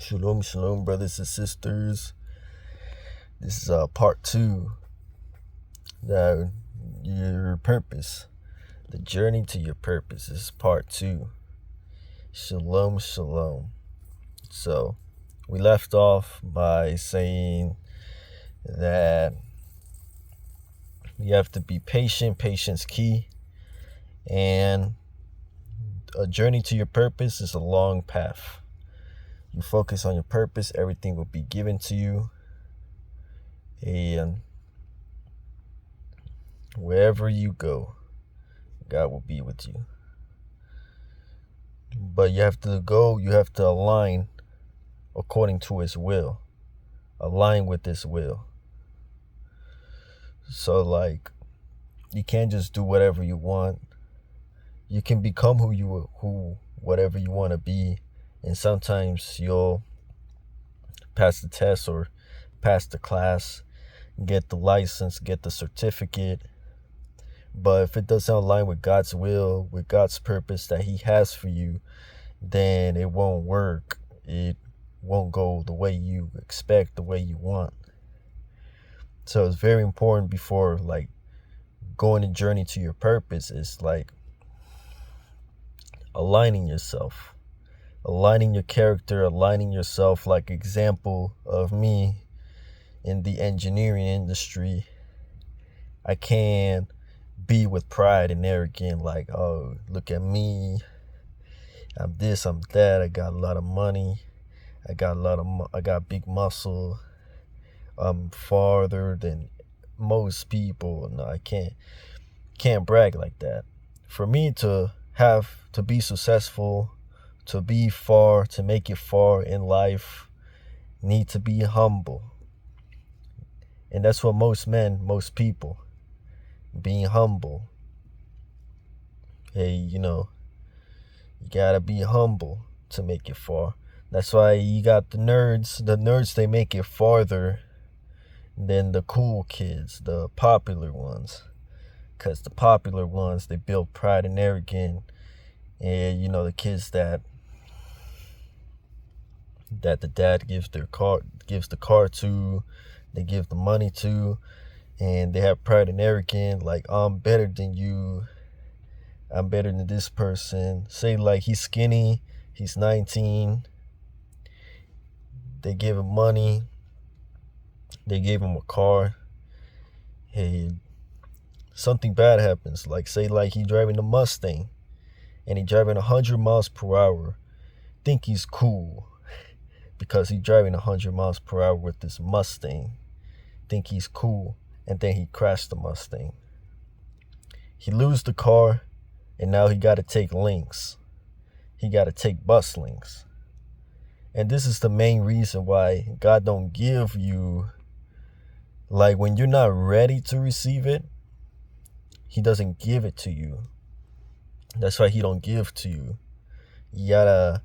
Shalom, shalom, brothers and sisters. This is part 2. Your purpose. The journey to your purpose is part 2. Shalom, shalom. So, we left off by saying that you have to be patient. Patience key. And a journey to your purpose is a long path. You focus on your purpose, everything will be given to you. And wherever you go, God will be with you. But you have to align according to His will. Align with His will. So you can't just do whatever you want. You can become whatever you want to be. And sometimes you'll pass the test or pass the class, get the license, get the certificate. But if it doesn't align with God's will, with God's purpose that He has for you, then it won't work. It won't go the way you expect, the way you want. So it's very important before going a journey to your purpose is aligning yourself, aligning your character, aligning yourself. Like example of me in the engineering industry, I can't be with pride and arrogance, oh, look at me, I'm this, I'm that, I got a lot of money, I got big muscle, I'm farther than most people. No, I can't brag like that. For me to be successful, to be far, to make it far in life, need to be humble. And that's what most people, being humble. Hey, you gotta be humble to make it far. That's why you got the nerds. The nerds, they make it farther than the cool kids, the popular ones. Because the popular ones, they build pride and arrogance. And, the kids that the dad gives the car to, they give the money to, and they have pride and arrogance, like, I'm better than you, I'm better than this person. Say he's skinny, he's 19, they give him money, they gave him a car. Hey, something bad happens, say he driving a Mustang and he driving 100 miles per hour, think he's cool because he driving 100 miles per hour with this Mustang, think he's cool, and then he crashed the Mustang. He lose the car, and now he got to take links. He got to take bus links. And this is the main reason why God don't give you, when you're not ready to receive it, He doesn't give it to you. That's why He don't give to you. You gotta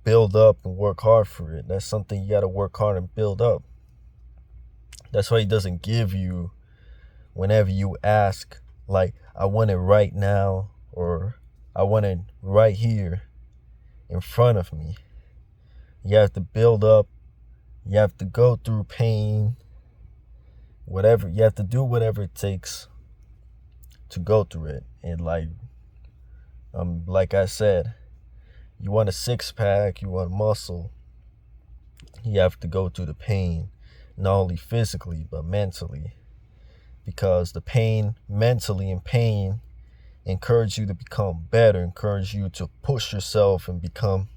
build up and work hard for it. That's something you gotta work hard and build up. That's why He doesn't give you whenever you ask, I want it right now, or I want it right here in front of me. You have to build up. You have to go through pain. Whatever, you have to do whatever it takes to go through it. And like I said, you want a six-pack, you want muscle, you have to go through the pain, not only physically but mentally, because the pain, mentally and pain, encourage you to become better, encourage you to push yourself and become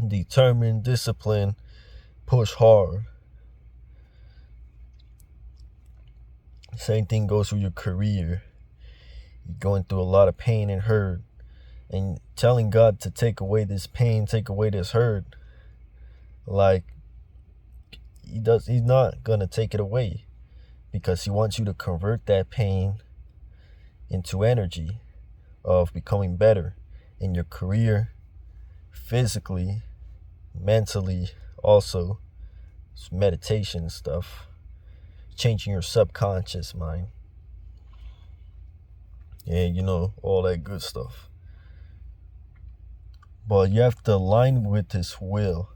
determined, disciplined, push hard. Same thing goes with your career. You're going through a lot of pain and hurt, and telling God to take away this pain, take away this hurt, He's not gonna take it away, because He wants you to convert that pain into energy of becoming better in your career, physically, mentally, also meditation and stuff, changing your subconscious mind, and all that good stuff. But you have to align with His will.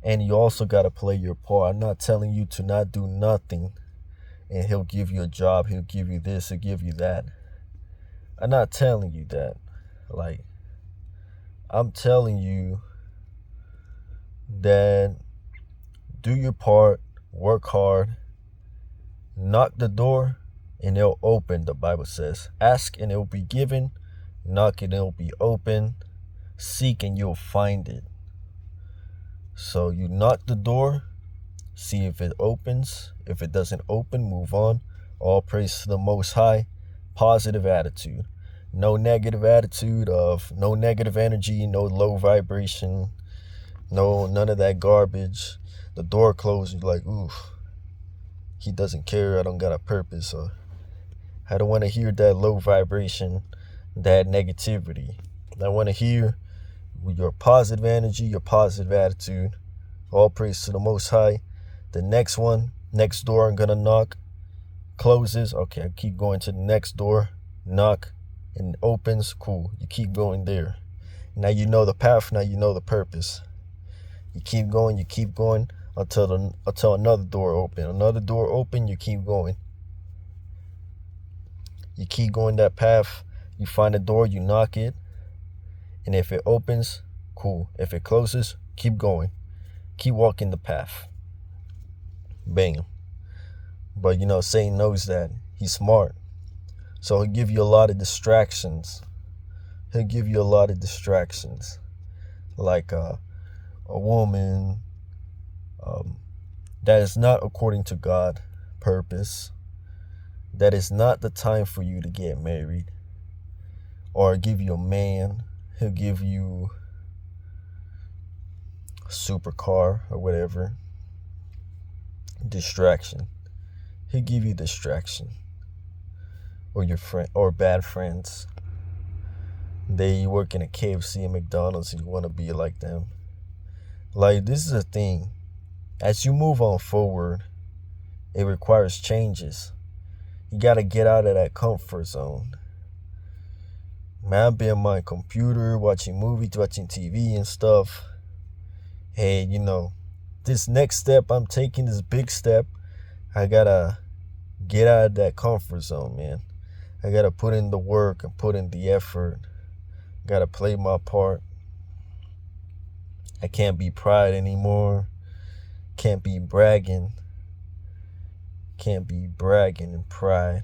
And you also got to play your part. I'm not telling you to not do nothing and he'll give you a job, he'll give you this, he'll give you that. I'm not telling you that. Like, I'm telling you that do your part, work hard, knock the door, and it'll open, the Bible says. Ask and it'll be given, knock and it'll be open, seek and you'll find it. So you knock the door, see if it opens. If it doesn't open, move on. All praise to the Most High. Positive attitude. No negative attitude of no negative energy, no low vibration, none of that garbage. The door closed, you're like, oof, he doesn't care, I don't got a purpose. Or I don't want to hear that low vibration, that negativity. I want to hear your positive energy, your positive attitude. All praise to the Most High. The next door I'm going to knock, closes. Okay, I keep going to the next door, knock, and it opens. Cool. You keep going there. Now you know the path. Now you know the purpose. You keep going until another door open. Another door open, you keep going. You keep going that path. You find a door, you knock it. And if it opens, cool. If it closes, keep going. Keep walking the path. Bam. But Satan knows that. He's smart. So he'll give you a lot of distractions. Like a woman that is not according to God purpose. That is not the time for you to get married. Or give you a man. He'll give you a supercar or whatever. Distraction. He'll give you distraction. Or your friend, or bad friends. They work in a KFC and McDonald's and you want to be like them. Like, this is a thing. As you move on forward, it requires changes. You got to get out of that comfort zone. Man, I've been on my computer, watching movies, watching TV and stuff. Hey, this next step I'm taking, this big step, I got to get out of that comfort zone, man. I got to put in the work and put in the effort. Got to play my part. I can't be pride anymore. Can't be bragging. Can't be bragging and pride.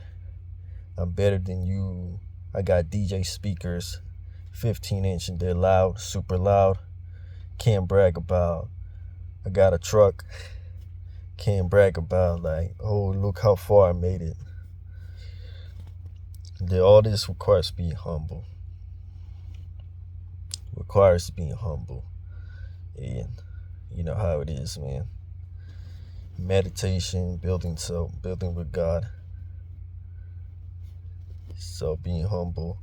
I'm better than you. I got DJ speakers, 15-inch, and they're loud, super loud. Can't brag about, I got a truck. Can't brag about, like, oh, look how far I made it. All this requires being humble. And you know how it is, man. Meditation, building with God. So being humble.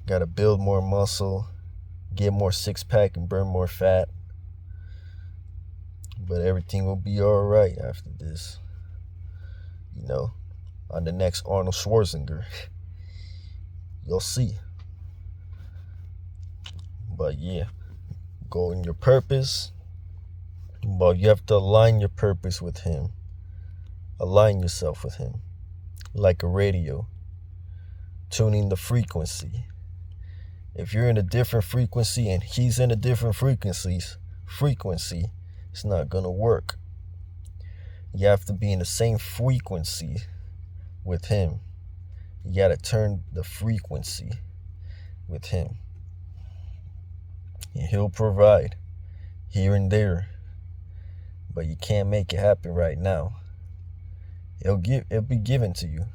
Gotta build more muscle, get more six-pack and burn more fat. But everything will be alright after this. On the next Arnold Schwarzenegger. You'll see. But yeah, go in your purpose. But you have to align your purpose with Him. Align yourself with Him. Like a radio. Tuning the frequency. If you're in a different frequency and He's in a different frequency, it's not going to work. You have to be in the same frequency with Him. You got to turn the frequency with Him. And He'll provide here and there. But you can't make it happen right now. It'll be given to you.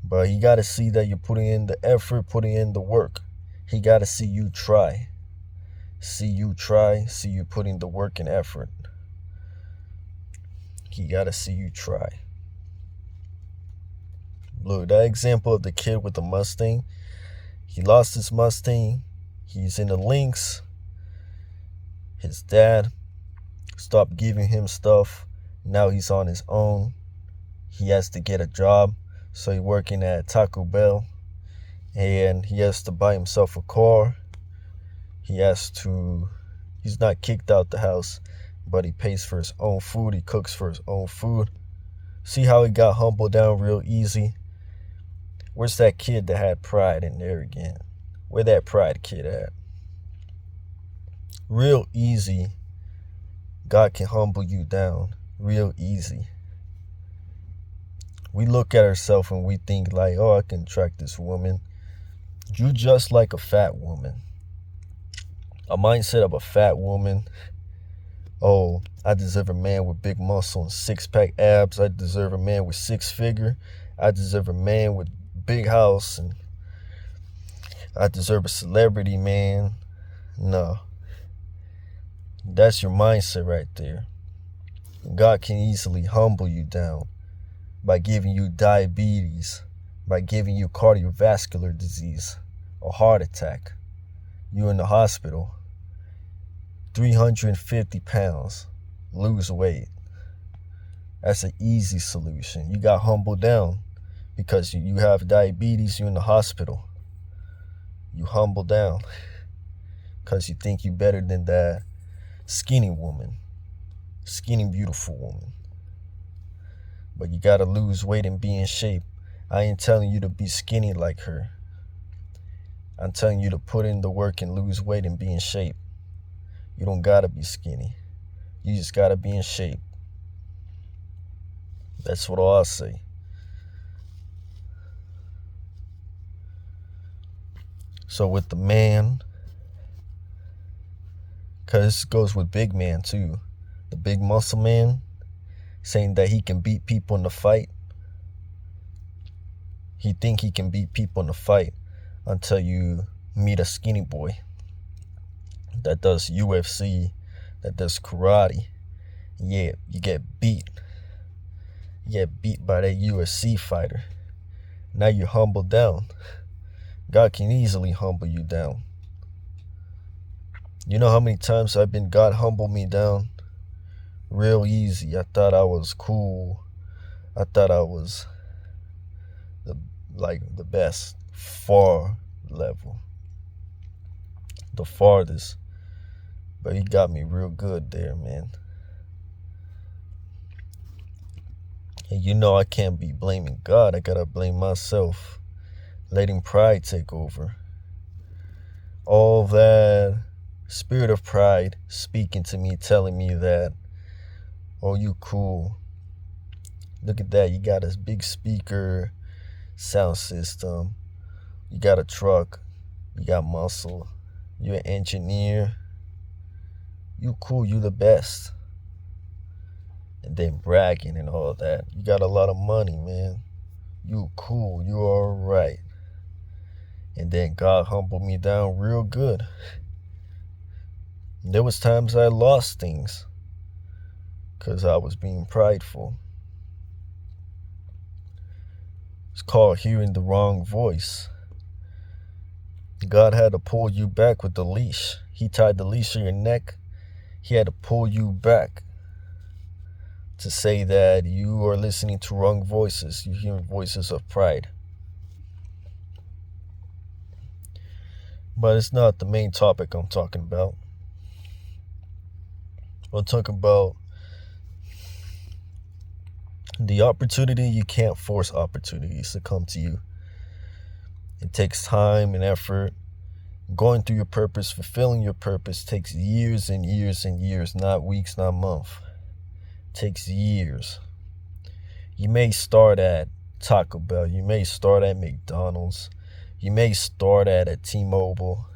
But He got to see that you're putting in the effort, putting in the work. He got to see you try. See you putting the work and effort. He got to see you try. Look, that example of the kid with the Mustang. He lost his Mustang. He's in the links. His dad stopped giving him stuff. Now he's on his own. He has to get a job. So he's working at Taco Bell. And he has to buy himself a car. He's not kicked out the house. but he pays for his own food. He cooks for his own food. See how he got humbled down real easy? Where's that kid that had pride and arrogance? Where that pride kid at? Real easy. God can humble you down real easy. We look at ourselves and we think like, oh, I can attract this woman. You just like a fat woman. A mindset of a fat woman. Oh, I deserve a man with big muscle and six-pack abs. I deserve a man with six-figure. I deserve a man with big house. And I deserve a celebrity man. No. That's your mindset right there. God can easily humble you down by giving you diabetes, by giving you cardiovascular disease, a heart attack. You in the hospital. 350 pounds. Lose weight. That's an easy solution. You got humbled down because you have diabetes. You're in the hospital. You humble down because you think you're better than that skinny woman. Skinny, beautiful woman. But you gotta lose weight and be in shape. I ain't telling you to be skinny like her. I'm telling you to put in the work and lose weight and be in shape. You don't gotta be skinny. You just gotta be in shape. That's what I'll say. So with the man, because this goes with big man too. The big muscle man saying that he can beat people in the fight. He think he can beat people in the fight until you meet a skinny boy that does UFC, that does karate. Yeah, you get beat. You get beat by that UFC fighter. Now you're humbled down. God can easily humble you down. You know how many times God humbled me down? Real easy. I thought I was cool. I thought I was the best. Far level. The farthest. But he got me real good there, man. And you know I can't be blaming God. I gotta blame myself. Letting pride take over. All that spirit of pride speaking to me, telling me that, oh, you cool. Look at that. You got a big speaker, sound system. You got a truck. You got muscle. You're an engineer. You cool. You the best. And then bragging and all that. You got a lot of money, man. You cool. You all right. And then God humbled me down real good. There was times I lost things because I was being prideful. It's called hearing the wrong voice. God had to pull you back with the leash. He tied the leash on your neck. He had to pull you back to say that you are listening to wrong voices. You're hearing voices of pride. But it's not the main topic I'm talking about. I'm talking about the opportunity. You can't force opportunities to come to you. It takes time and effort. Going through your purpose, fulfilling your purpose takes years and years and years, not weeks, not months. It takes years. You may start at Taco Bell. You may start at McDonald's. You may start at a T-Mobile.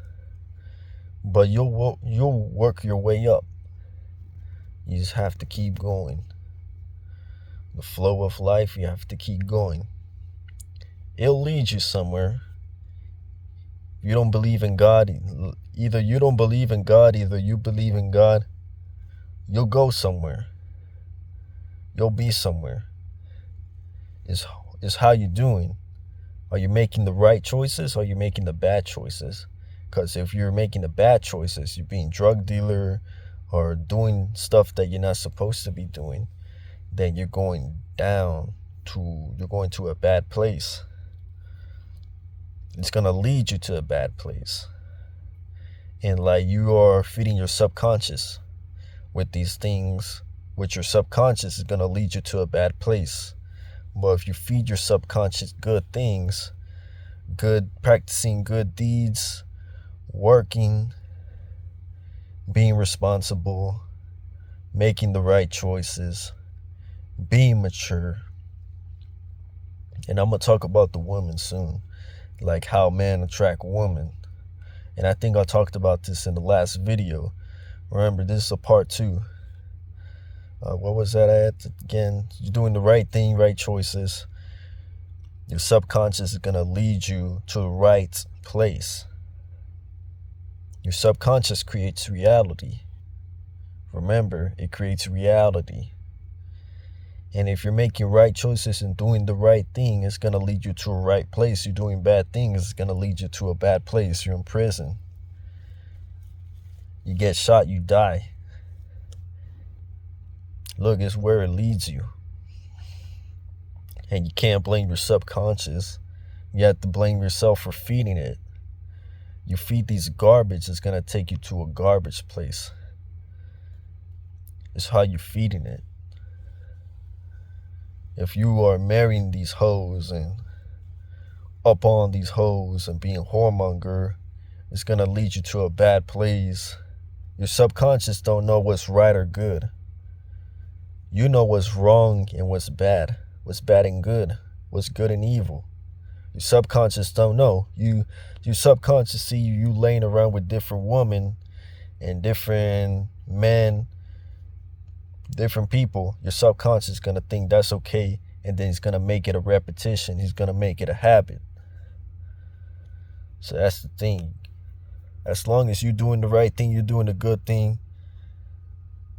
But you'll work your way up. You just have to keep going. The flow of life, you have to keep going. It'll lead you somewhere. If you don't believe in God, either you don't believe in God, either you believe in God, you'll go somewhere. You'll be somewhere. It's how you doing. Are you making the right choices or are you making the bad choices? Because if you're making the bad choices, you're being drug dealer or doing stuff that you're not supposed to be doing, then you're going to a bad place. It's going to lead you to a bad place. And like you are feeding your subconscious with these things, with your subconscious, is going to lead you to a bad place. But if you feed your subconscious good things, practicing good deeds, working, being responsible, making the right choices, being mature. And I'm going to talk about the woman soon, like how men attract women. And I think I talked about this in the last video. Remember, this is a part 2. What was that at again? You're doing the right thing, right choices. Your subconscious is going to lead you to the right place. Your subconscious creates reality. Remember, it creates reality. And if you're making right choices and doing the right thing, it's going to lead you to a right place. You're doing bad things, it's going to lead you to a bad place. You're in prison. You get shot, you die. Look, it's where it leads you. And you can't blame your subconscious. You have to blame yourself for feeding it. You feed these garbage, it's going to take you to a garbage place. It's how you're feeding it. If you are marrying these hoes and up on these hoes and being whoremonger, it's going to lead you to a bad place. Your subconscious don't know what's right or good. You know what's wrong and what's bad and good, what's good and evil. Your subconscious don't know. Your subconscious see you laying around with different women and different men, different people. Your subconscious is going to think that's okay, and then he's going to make it a repetition. He's going to make it a habit. So that's the thing. As long as you're doing the right thing, you're doing the good thing,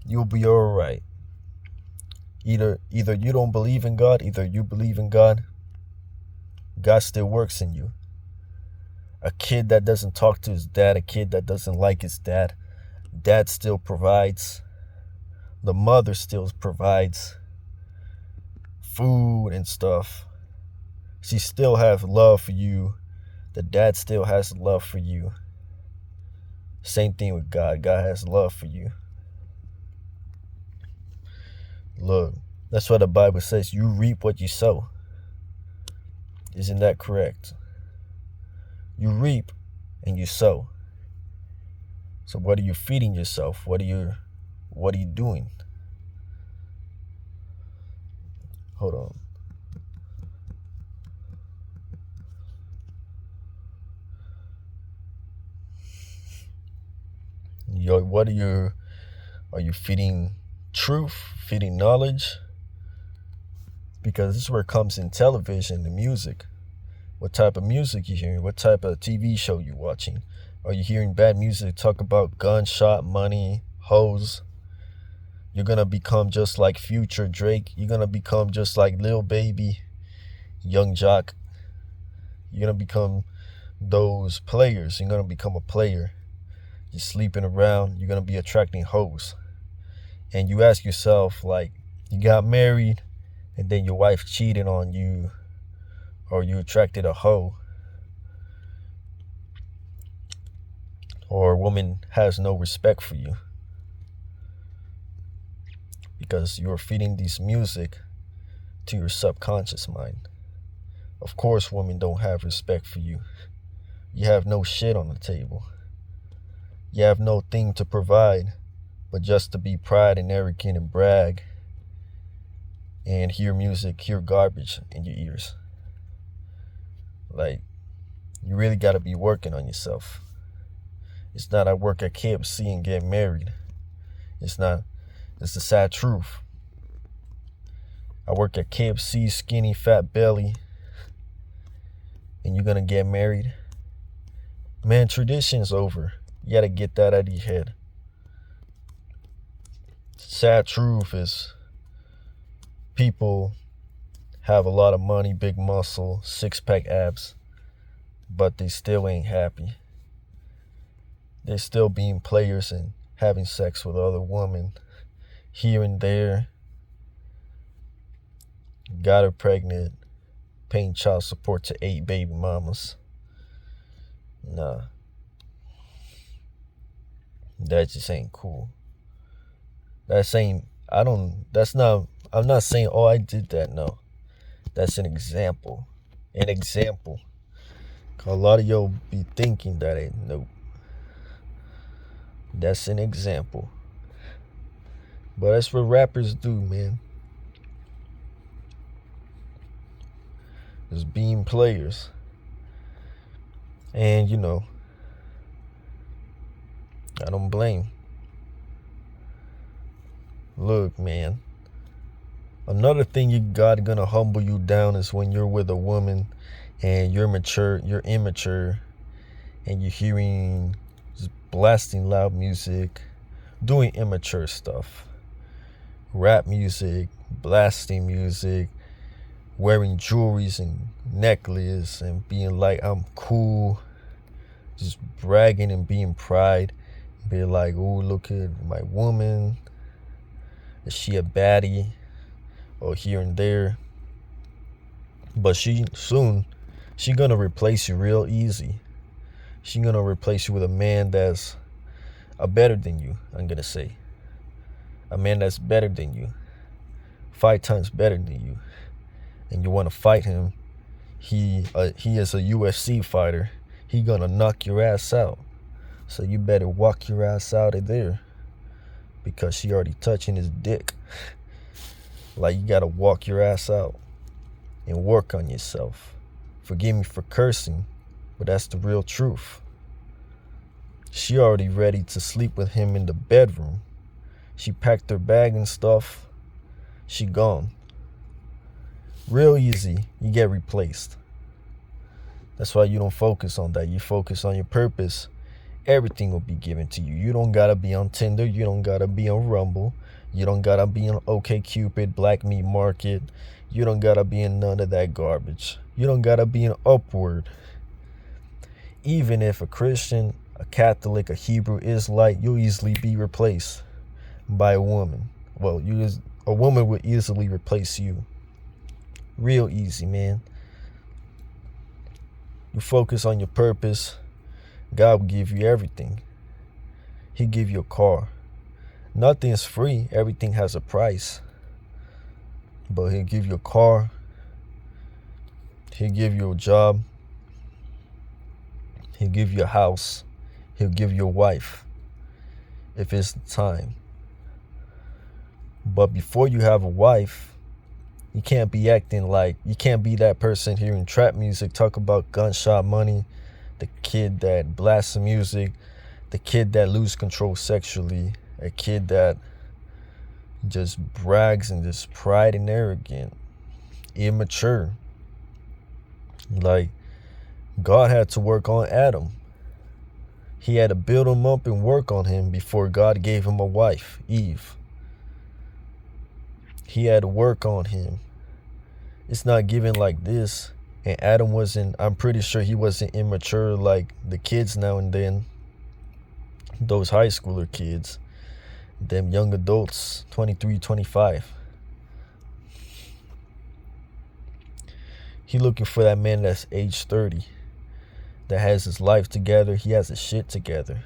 you'll be all right. Either you don't believe in God, either you believe in God. God still works in you. A kid that doesn't talk to his dad, a kid that doesn't like his dad, dad still provides. The mother still provides food and stuff. She still has love for you. The dad still has love for you. Same thing with God. God has love for you. Look, that's what the Bible says. You reap what you sow. Isn't that correct? You reap and you sow. So what are you feeding yourself? What are you doing? Hold on. Are you feeding truth, feeding knowledge? Because this is where it comes in television and music. What type of music you hearing? What type of TV show you watching? Are you hearing bad music talk about gunshot, money, hoes? You're going to become just like Future, Drake. You're going to become just like Lil Baby, Young Jock. You're going to become those players. You're going to become a player. You're sleeping around. You're going to be attracting hoes. And you ask yourself, like, you got married and then your wife cheated on you, or you attracted a hoe, or a woman has no respect for you because you're feeding this music to your subconscious mind. Of course, women don't have respect for you. You have no shit on the table. You have no thing to provide but just to be pride and arrogant and brag and hear music, hear garbage in your ears. Like, you really got to be working on yourself. It's not I work at KFC and get married. It's not. It's the sad truth. I work at KFC, skinny, fat belly, and you're going to get married? Man, tradition's over. You got to get that out of your head. Sad truth is people have a lot of money, big muscle, six-pack abs, but they still ain't happy. They're still being players and having sex with other women here and there. Got her pregnant, paying child support to 8 baby mamas. Nah. That just ain't cool. That's ain't, I don't, that's not, I'm not saying, oh, I did that. No, that's an example. An example. 'Cause a lot of y'all be thinking that ain't, no. That's an example. But that's what rappers do, man. Just being players. And, I don't blame. Look, man. Another thing God gonna humble you down is when you're with a woman and you're immature, and you're hearing just blasting loud music, doing immature stuff. Rap music, blasting music, wearing jewelries and necklaces and being like, I'm cool, just bragging and being pride, being like, oh, look at my woman, is she a baddie, or here and there. But she gonna replace you real easy. She gonna replace you with a man that's better than you, I'm gonna say. A man that's better than you, 5 times better than you, and you want to fight him. He is a UFC fighter. He gonna knock your ass out. So you better walk your ass out of there, because she already touching his dick. Like, you gotta walk your ass out and work on yourself. Forgive me for cursing, but that's the real truth. She already ready to sleep with him in the bedroom. She packed her bag and stuff. She gone. Real easy, you get replaced. That's why you don't focus on that. You focus on your purpose. Everything will be given to you. You don't gotta be on Tinder. You don't gotta be on Rumble. You don't gotta be on OkCupid, Black Meat Market. You don't gotta be in none of that garbage. You don't gotta be in Upward. Even if a Christian, a Catholic, a Hebrew Israelite, you'll easily be replaced by a woman. Well, a woman would easily replace you. Real easy, man. You focus on your purpose, God will give you everything. He'll give you a car. Nothing is free. Everything has a price. But he'll give you a car. He'll give you a job. He'll give you a house. He'll give you a wife, if it's the time. But before you have a wife, you can't be acting like, you can't be that person hearing trap music, talk about gunshot money, the kid that blasts the music, the kid that loses control sexually, a kid that just brags and just pride and arrogant, immature. Like, God had to work on Adam. He had to build him up and work on him before God gave him a wife, Eve. He had to work on him. It's not given like this. And Adam wasn't, I'm pretty sure he wasn't immature like the kids now and then. Those high schooler kids. Them young adults, 23, 25. He looking for that man that's age 30. That has his life together. He has his shit together.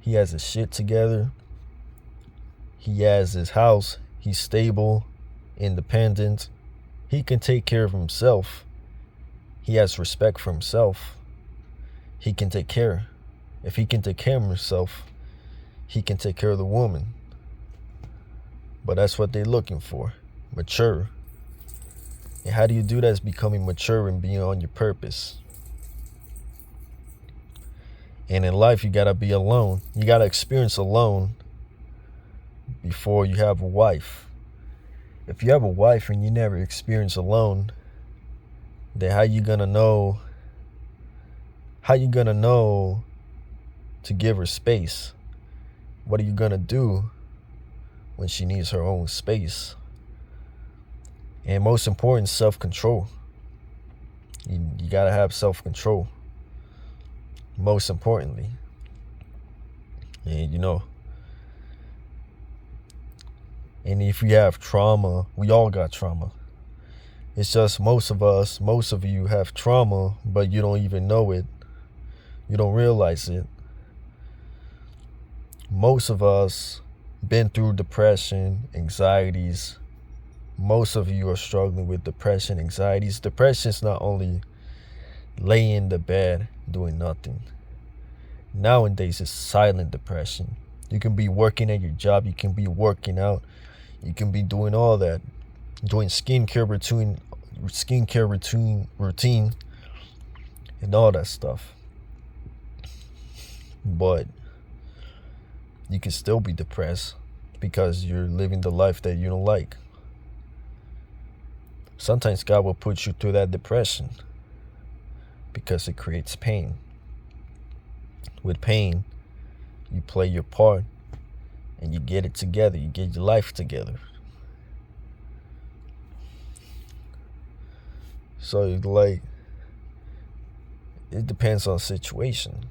He has his shit together. He has his house. He's stable, independent. He can take care of himself. He has respect for himself. He can take care. If he can take care of himself, he can take care of the woman. But that's what they're looking for. Mature. And how do you do that? Is becoming mature and being on your purpose. And in life, you gotta be alone. You gotta experience alone before you have a wife. If you have a wife and you never experience alone, then how you gonna know to give her space? What are you gonna do when she needs her own space? And most important, self-control. You gotta have self-control. Most importantly. And and if you have trauma, we all got trauma. It's just most of you have trauma, but you don't even know it. You don't realize it. Most of us been through depression, anxieties. Most of you are struggling with depression, anxieties. Depression is not only laying in the bed doing nothing. Nowadays, it's silent depression. You can be working at your job, you can be working out, you can be doing all that, doing skincare routine, and all that stuff. But you can still be depressed because you're living the life that you don't like. Sometimes God will put you through that depression because it creates pain. With pain, you play your part and you get it together. You get your life together. So, like, it depends on the situation.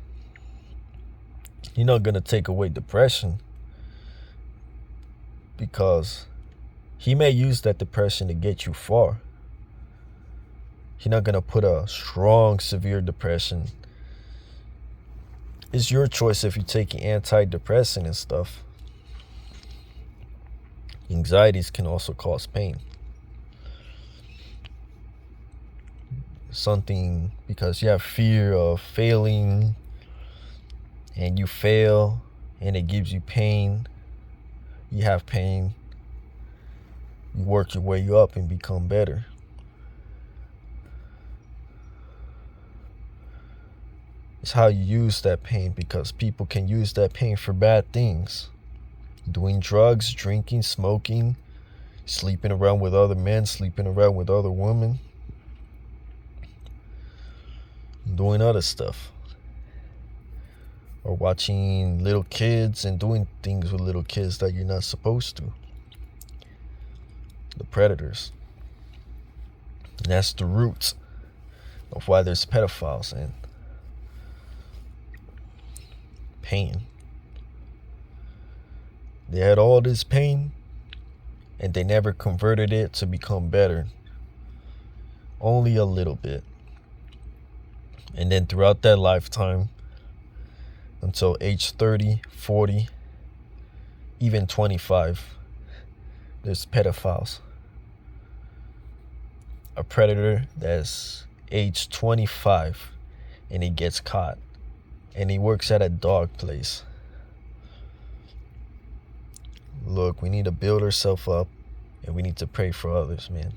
You're not going to take away depression because He may use that depression to get you far. He's not going to put a strong, severe depression. It's your choice if you're taking antidepressant and stuff. Anxieties can also cause pain. Something because you have fear of failing and you fail and it gives you pain. You have pain. You work your way up and become better. It's how you use that pain, because people can use that pain for bad things. Doing drugs, drinking, smoking, sleeping around with other men, sleeping around with other women, doing other stuff. Or watching little kids and doing things with little kids that you're not supposed to. The predators. And that's the roots of why there's pedophiles and pain. They had all this pain and they never converted it to become better. Only a little bit. And then throughout that lifetime, until age 30, 40, even 25, there's pedophiles. A predator that's age 25 and he gets caught. And he works at a dog place. Look, we need to build ourselves up and we need to pray for others, man.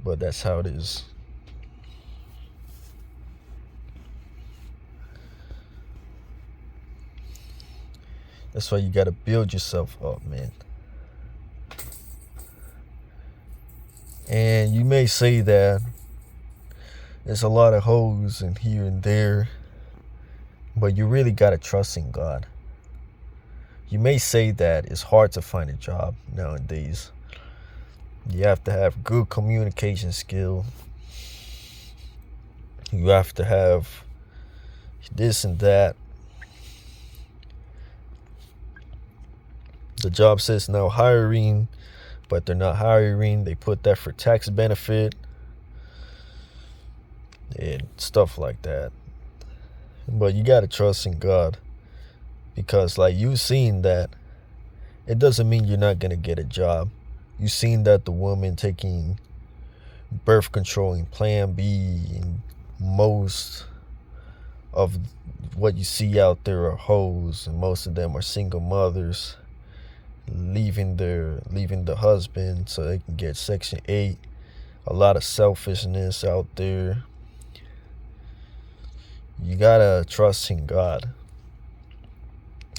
But that's how it is. That's why you gotta build yourself up, man. And you may say that there's a lot of hoes and here and there, but you really gotta trust in God. You may say that it's hard to find a job nowadays. You have to have good communication skill. You have to have this and that. The job says now hiring, but they're not hiring. They put that for tax benefit and stuff like that. But you gotta trust in God, because like you've seen that it doesn't mean you're not gonna get a job. You've seen that the woman taking birth control and Plan B, and most of what you see out there are hoes, and most of them are single mothers leaving the husband so they can get Section 8. A lot of selfishness out there. You gotta trust in God.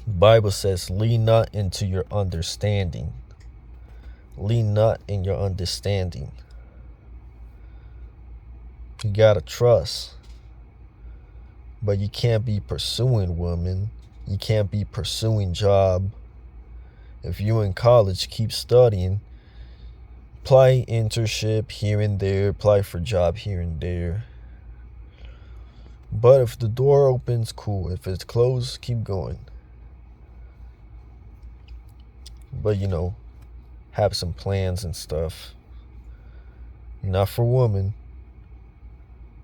The Bible says, lean not into your understanding. Lean not in your understanding. You gotta trust. But you can't be pursuing women. You can't be pursuing job. If you're in college, keep studying. Apply internship here and there. Apply for job here and there. But if the door opens, cool. If it's closed, keep going. But have some plans and stuff. Not for women,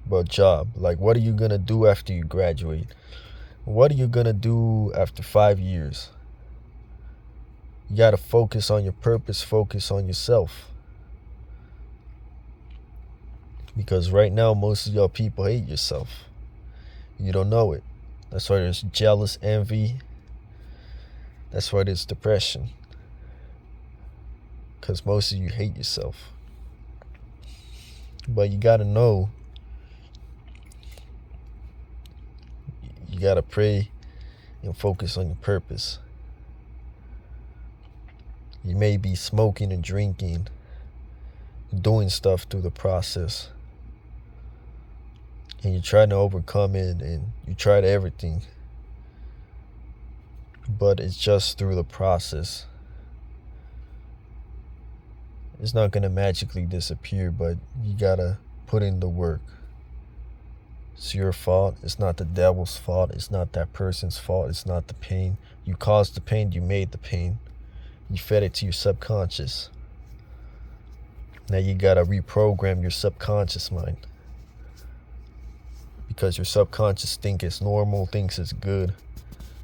but job. Like, what are you gonna do after you graduate? What are you gonna do after 5 years? You gotta focus on your purpose, focus on yourself. Because right now, most of y'all people hate yourself. You don't know it. That's why there's jealous, envy. That's why there's depression. Because most of you hate yourself. But you gotta know, you gotta pray and focus on your purpose. You may be smoking and drinking, doing stuff through the process, and you're trying to overcome it, and you tried everything, but it's just through the process. It's not gonna magically disappear, but you gotta put in the work. It's your fault. It's not the devil's fault. It's not that person's fault. It's not the pain. You caused the pain. You made the pain. You fed it to your subconscious. Now you gotta reprogram your subconscious mind. Because your subconscious thinks it's normal, thinks it's good.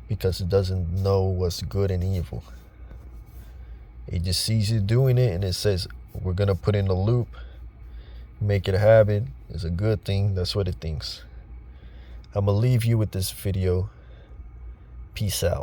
Because it doesn't know what's good and evil. It just sees you doing it and it says, we're gonna put in a loop, make it a habit. It's a good thing. That's what it thinks. I'm gonna leave you with this video. Peace out.